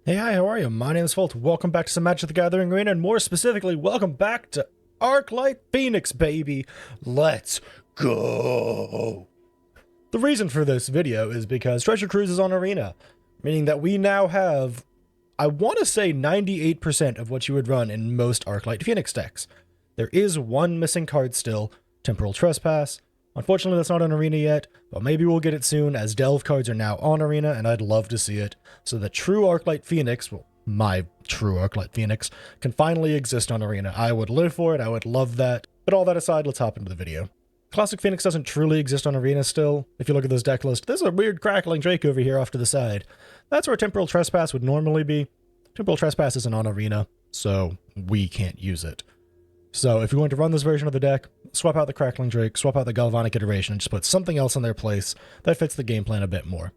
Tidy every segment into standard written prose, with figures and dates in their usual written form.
Hey, hi, how are you? My name is Volt. Welcome back to some Magic the Gathering Arena, and more specifically, welcome back to Arclight Phoenix, baby! Let's go! The reason for this video is because Treasure Cruise is on Arena, meaning that we now have, I want to say 98% of what you would run in most Arclight Phoenix decks. There is one missing card still, Temporal Trespass. Unfortunately, that's not on Arena yet, but maybe we'll get it soon, as Delve cards are now on Arena, and I'd love to see it. So the true Arclight Phoenix, well, my true Arclight Phoenix, can finally exist on Arena. I would live for it, I would love that. But all that aside, let's hop into the video. Classic Phoenix doesn't truly exist on Arena still. If you look at this deck list, there's a weird crackling Drake over here off to the side. That's where Temporal Trespass would normally be. Temporal Trespass isn't on Arena, so we can't use it. So if you're going to run this version of the deck, swap out the Crackling Drake, swap out the Galvanic Iteration, and just put something else in their place that fits the game plan a bit more.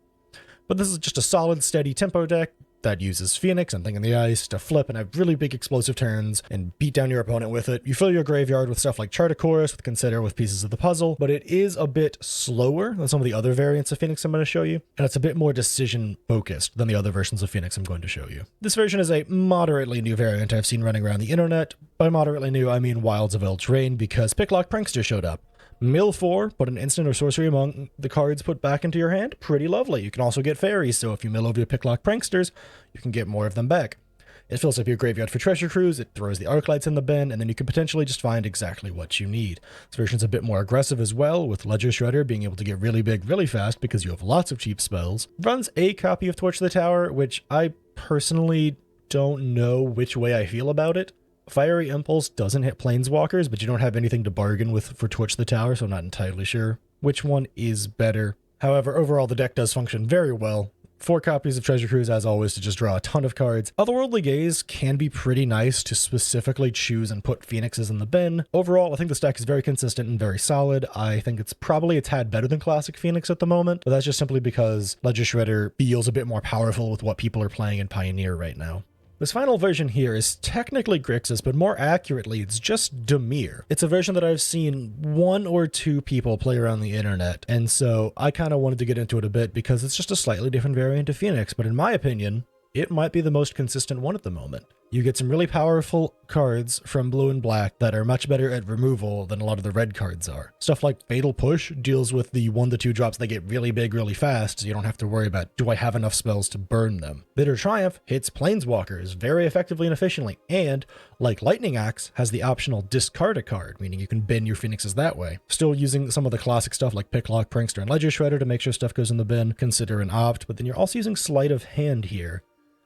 But this is just a solid, steady tempo deck that uses Phoenix and Thing in the Ice to flip and have really big explosive turns and beat down your opponent with it. You fill your graveyard with stuff like Chartacoris, with Consider, with pieces of the puzzle, but it is a bit slower than some of the other variants of Phoenix I'm going to show you, and it's a bit more decision-focused than the other versions of Phoenix I'm going to show you. This version is a moderately new variant I've seen running around the internet. By moderately new, I mean Wilds of Eldraine, because Picklock Prankster showed up. Mill 4, put an instant or sorcery among the cards put back into your hand. Pretty lovely. You can also get fairies, so if you mill over your Picklock Pranksters, you can get more of them back. It fills up your graveyard for Treasure Cruise, it throws the Arclights in the bin, and then you can potentially just find exactly what you need. This version's a bit more aggressive as well, with Ledger Shredder being able to get really big really fast because you have lots of cheap spells. Runs a copy of Torch the Tower, which I personally don't know which way I feel about it. Fiery Impulse doesn't hit Planeswalkers, but you don't have anything to bargain with for Torch the Tower, so I'm not entirely sure which one is better. However, overall the deck does function very well. 4 copies of Treasure Cruise, as always, to just draw a ton of cards. Otherworldly Gaze can be pretty nice to specifically choose and put Phoenixes in the bin. Overall, I think this deck is very consistent and very solid. I think it's probably a tad better than Classic Phoenix at the moment, but that's just simply because Ledger Shredder feels a bit more powerful with what people are playing in Pioneer right now. This final version here is technically Grixis, but more accurately, it's just Dimir. It's a version that I've seen 1 or 2 people play around the internet, and so I kind of wanted to get into it a bit because it's just a slightly different variant of Phoenix, but in my opinion, it might be the most consistent one at the moment. You get some really powerful cards from blue and black that are much better at removal than a lot of the red cards are. Stuff like Fatal Push deals with the 1-2 drops that get really big really fast, so you don't have to worry about, do I have enough spells to burn them? Bitter Triumph hits Planeswalkers very effectively and efficiently, and, like Lightning Axe, has the optional discard a card, meaning you can bin your Phoenixes that way. Still using some of the classic stuff like Picklock, Prankster, and Ledger Shredder to make sure stuff goes in the bin, Consider and Opt, but then you're also using Sleight of Hand here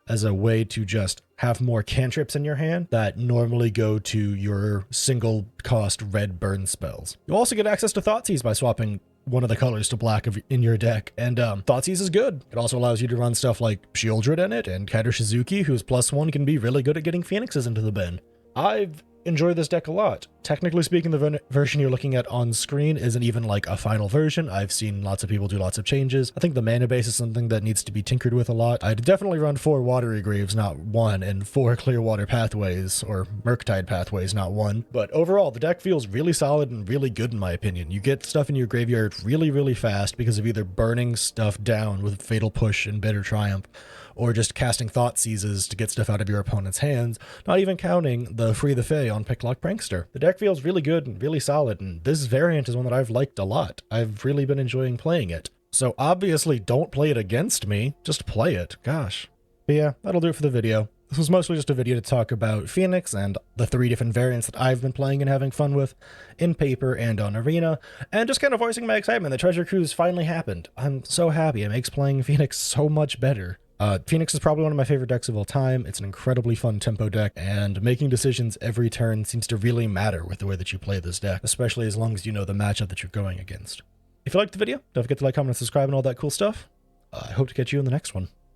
as a way to just have more cantrips in your hand that normally go to your single cost red burn spells. You also get access to Thoughtseize by swapping one of the colors to black in your deck, and Thoughtseize is good. It also allows you to run stuff like Shieldred in it, and Kader Shizuki, who's +1, can be really good at getting Phoenixes into the bin. I've enjoyed this deck a lot. Technically speaking, the version you're looking at on screen isn't even like a final version. I've seen lots of people do lots of changes. I think the mana base is something that needs to be tinkered with a lot. I'd definitely run 4 Watery Graves, not 1, and 4 Clearwater Pathways, or Murktide Pathways, not 1. But overall, the deck feels really solid and really good in my opinion. You get stuff in your graveyard really, really fast because of either burning stuff down with Fatal Push and Bitter Triumph, or just casting Thoughtseizes to get stuff out of your opponent's hands, not even counting the Free the Fae on Picklock Prankster. The deck feels really good and really solid, and this variant is one that I've liked a lot. I've really been enjoying playing it. So obviously don't play it against me, just play it, gosh. But yeah, that'll do it for the video. This was mostly just a video to talk about Phoenix and the 3 different variants that I've been playing and having fun with in paper and on Arena, and just kind of voicing my excitement that Treasure Cruise finally happened. I'm so happy. It makes playing Phoenix so much better. Phoenix is probably one of my favorite decks of all time. It's an incredibly fun tempo deck, and making decisions every turn seems to really matter with the way that you play this deck, especially as long as you know the matchup that you're going against. If you liked the video, don't forget to like, comment, and subscribe, and all that cool stuff. I hope to catch you in the next one.